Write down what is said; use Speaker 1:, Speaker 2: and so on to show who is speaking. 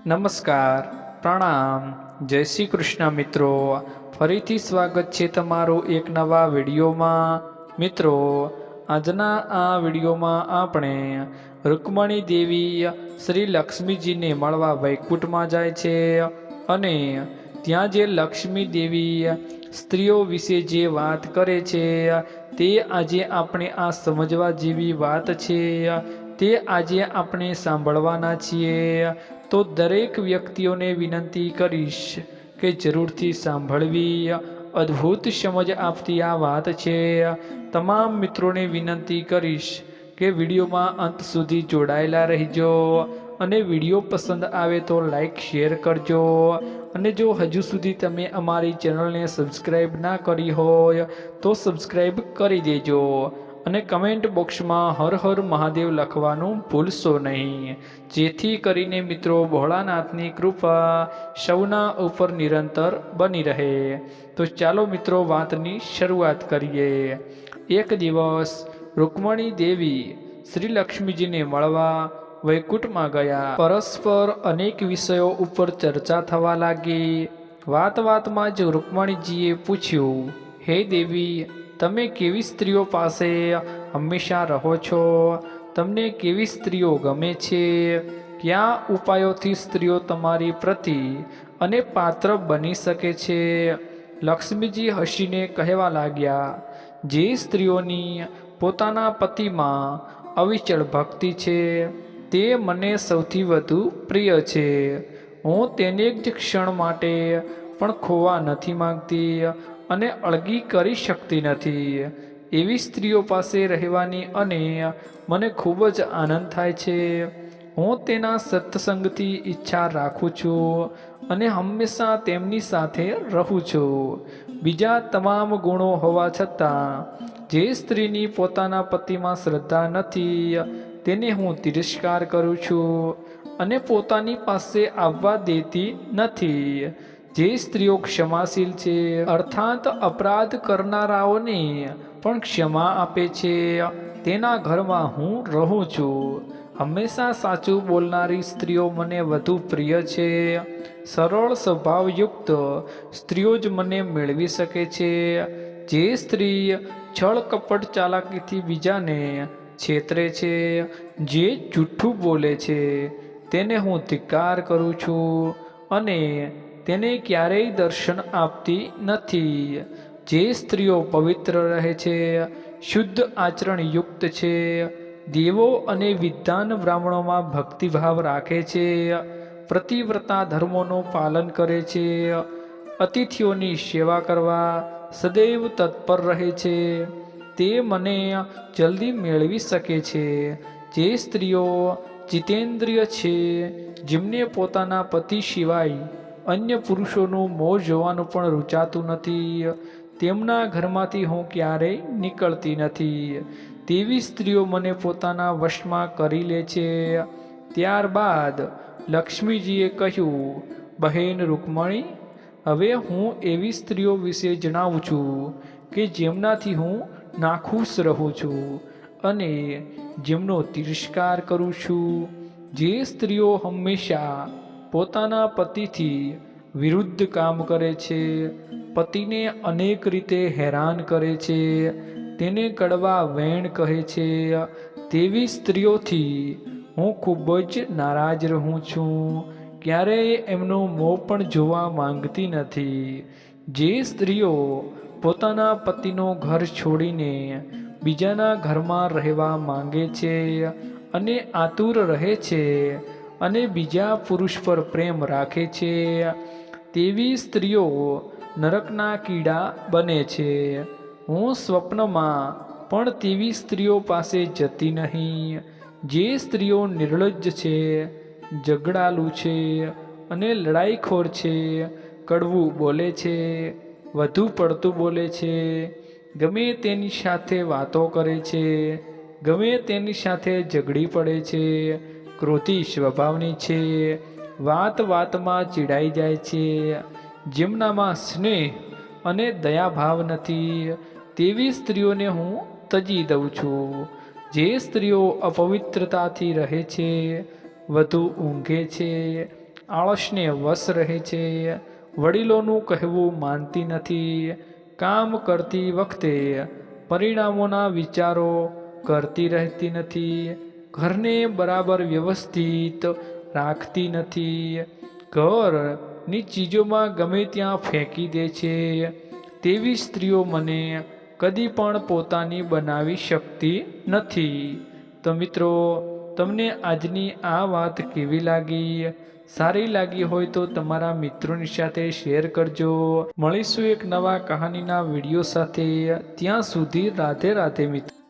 Speaker 1: નમસ્કાર, પ્રણામ, જય શ્રી કૃષ્ણ મિત્રો। ફરીથી સ્વાગત છે તમારું એક નવા વિડીયોમાં। મિત્રો, આજના આ વિડીયોમાં આપણે રૂકમણી દેવી શ્રી લક્ષ્મીજીને મળવા વૈકુંઠમાં જાય છે અને ત્યાં જે લક્ષ્મી દેવી સ્ત્રીઓ વિશે જે વાત કરે છે તે આજે આપણે આ સમજવા જેવી વાત છે, તે આજે આપણે સાંભળવાના છીએ। તો દરેક વ્યક્તિઓને વિનંતી કરીશ કે જરૂરથી સાંભળવી, અદ્ભુત સમજ આપતી આ વાત છે। તમામ મિત્રોને વિનંતી કરીશ કે વિડીયોમાં અંત સુધી જોડાયેલા રહેજો અને વિડીયો પસંદ આવે તો લાઈક શેર કરજો અને જો હજુ સુધી તમે અમારી ચેનલને સબસ્ક્રાઈબ ના કરી હોય તો સબસ્ક્રાઈબ કરી દેજો અને કમેન્ટ બોક્સમાં હર હર મહાદેવ લખવાનું ભૂલશો નહીં, જેથી કરીને મિત્રો ભોળાનાથની કૃપા સૌના ઉપર નિરંતર બની રહે। તો ચાલો મિત્રો વાતની શરૂઆત કરીએ। એક દિવસ રૂકમણી દેવી શ્રી લક્ષ્મીજીને મળવા વૈકુંઠમાં ગયા। પરસ્પર અનેક વિષયો ઉપર ચર્ચા થવા લાગી। વાતમાં જ રૂકમણીજીએ પૂછ્યું, હે દેવી, તમે કેવી સ્ત્રીઓ પાસે હંમેશા રહો છો? તમને કેવી સ્ત્રીઓ ગમે છે? કયા ઉપાયોથી સ્ત્રીઓ તમારી પ્રતિ અને પાત્ર બની શકે છે? લક્ષ્મીજી હસીને કહેવા લાગ્યા, જે સ્ત્રીઓની પોતાના પતિમાં અવિચળ ભક્તિ છે તે મને સૌથી વધુ પ્રિય છે। હું તેને જ ક્ષણ માટે પણ ખોવા નથી માંગતી અને અળગી કરી શકતી નથી। એવી સ્ત્રીઓ પાસે રહેવાની અને મને ખૂબ જ આનંદ થાય છે। હું તેના સત્સંગથી ઈચ્છા રાખું છું અને હંમેશા તેમની સાથે રહું છું। બીજા તમામ ગુણો હોવા છતાં જે સ્ત્રીની પોતાના પતિમાં શ્રદ્ધા નથી તેને હું તિરસ્કાર કરું છું અને પોતાની પાસે આવવા દેતી નથી। જે સ્ત્રીઓ ક્ષમાશીલ છે અર્થાત અપરાધ કરનારાઓને પણ ક્ષમા આપે છે તેના ઘરમાં હું રહું છું। હંમેશા સાચું બોલનારી સ્ત્રીઓ મને વધુ પ્રિય છે। સરળ સ્વભાવયુક્ત સ્ત્રીઓ જ મને મેળવી શકે છે। જે સ્ત્રી છળ કપટ ચાલાકીથી બીજાને છેતરે છે, જે જૂઠું બોલે છે, તેને હું ધિક્કાર કરું છું અને તેને ક્યારેય દર્શન આપતી નથી। જે સ્ત્રીઓ પવિત્ર રહે છે, શુદ્ધ આચરણયુક્ત છે, દેવો અને વિદ્વાન બ્રાહ્મણોમાં ભક્તિભાવ રાખે છે, પ્રતિવ્રતા ધર્મોનું પાલન કરે છે, અતિથિઓની સેવા કરવા સદૈવ તત્પર રહે છે, તે મને જલ્દી મેળવી શકે છે। જે સ્ત્રીઓ જીતેન્દ્રિય છે, જેમને પોતાના પતિ સિવાય અન્ય પુરુષોનું મોં જોવાનું પણ રૂચાતું નથી, તેમના ઘરમાંથી હું ક્યારેય નીકળતી નથી, તેવી સ્ત્રીઓ મને પોતાના વશમાં કરી લે છે। ત્યારબાદ લક્ષ્મીજીએ કહ્યું, બહેન રૂકમણી, હવે હું એવી સ્ત્રીઓ વિશે જણાવું છું કે જેમનાથી હું નાખુશ રહું છું અને જેમનો તિરસ્કાર કરું છું। જે સ્ત્રીઓ હંમેશા પોતાના પતિથી વિરુદ્ધ કામ કરે છે, પતિને અનેક રીતે હેરાન કરે છે, તેને કડવા વેણ કહે છે, તેવી સ્ત્રીઓથી હું ખૂબ જ નારાજ રહું છું, ક્યારેય એમનું મોં પણ જોવા માંગતી નથી। જે સ્ત્રીઓ પોતાના પતિનો ઘર છોડીને બીજાના ઘરમાં રહેવા માંગે છે અને આતુર રહે છે અને બીજા પુરુષ પર પ્રેમ રાખે છે, તેવી સ્ત્રીઓ નરકના કીડા બને છે। હું સ્વપ્નમાં પણ તેવી સ્ત્રીઓ પાસે જતી નહીં। જે સ્ત્રીઓ નિર્લજ્જ છે, ઝઘડાલુ છે અને લડાઈખોર છે, કડવું બોલે છે, વધુ પડતું બોલે છે, ગમે તેની સાથે વાતો કરે છે, ગમે તેની સાથે ઝઘડી પડે છે, ક્રોધી સ્વભાવની છે, વાતમાં ચીડાઈ જાય છે, જેમનામાં સ્નેહ અને દયાભાવ નથી, તેવી સ્ત્રીઓને હું તજી દઉં છું। જે સ્ત્રીઓ અપવિત્રતાથી રહે છે, વધુ ઊંઘે છે, આળસને વશ રહે છે, વડીલોનું કહેવું માનતી નથી, કામ કરતી વખતે પરિણામોના વિચારો કરતી રહેતી નથી, ઘરને બરાબર વ્યવસ્થિત રાખતી નથી, ઘરની ચીજોમાં ગમે ત્યાં ફેંકી દે છે, તેવી સ્ત્રીઓ મને કદી પણ પોતાની બનાવી શકતી નથી. તો મિત્રો, તમને આજની આ વાત કેવી લાગી? સારી લાગી હોય તો તમારા મિત્રોની સાથે શેર કરજો. મળીશું એક નવા કહાનીના વિડીયો સાથે. ત્યાં સુધી રાધે રાધે મિત્રો.